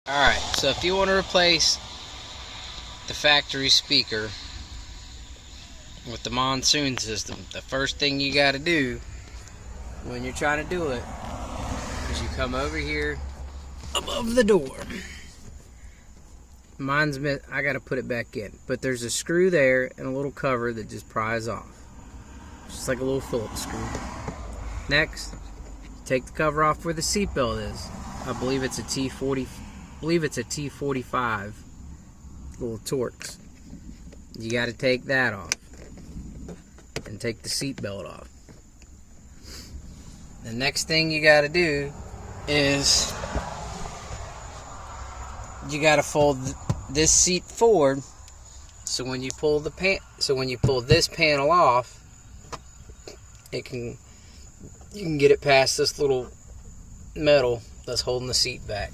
Alright, so if you want to replace the factory speaker with the Monsoon system, the first thing you got to do when you're trying to do it is you come over here above the door. I got to put it back in, but there's a screw there and a little cover that just pries off, just like a little Phillips screw. Next, take the cover off where the seatbelt is. I believe it's a T45 little Torx. You got to take that off and take the seatbelt off. The next thing you got to do is you got to fold this seat forward, so when you pull this panel off, you can get it past this little metal that's holding the seat back.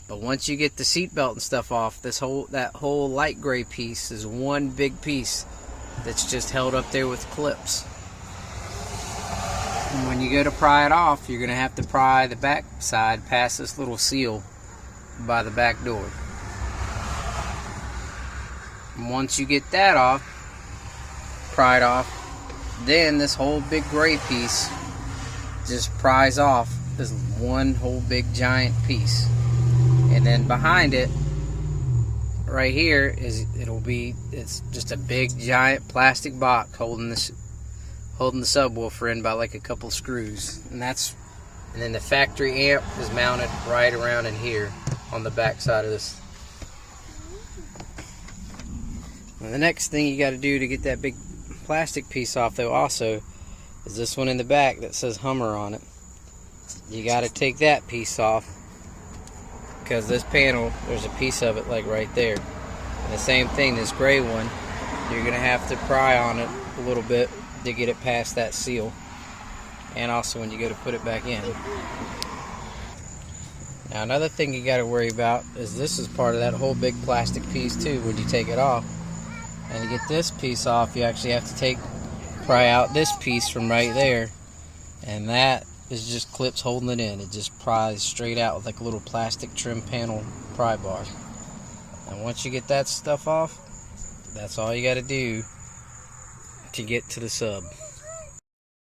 But once you get the seatbelt and stuff off, that whole light gray piece is one big piece that's just held up there with clips. And when you go to pry it off, you're going to have to pry the back side past this little seal by the back door. And once you get that off, pried off, then this whole big gray piece just pries off this one whole big giant piece. And then behind it, right here, it's just a big giant plastic box holding the subwoofer in by like a couple screws. And then the factory amp is mounted right around in here on the back side of this. And the next thing you got to do to get that big plastic piece off, though, also is this one in the back that says Hummer on it. You got to take that piece off, because this panel, there's a piece of it like right there. And the same thing, this gray one, you're gonna have to pry on it a little bit to get it past that seal, and also when you go to put it back in. Now another thing you got to worry about is this is part of that whole big plastic piece too. When you take it off, and to get this piece off, you actually have to pry out this piece from right there, and that is just clips holding it in. It just pries straight out with like a little plastic trim panel pry bar. And once you get that stuff off, that's all you got to do to get to the sub.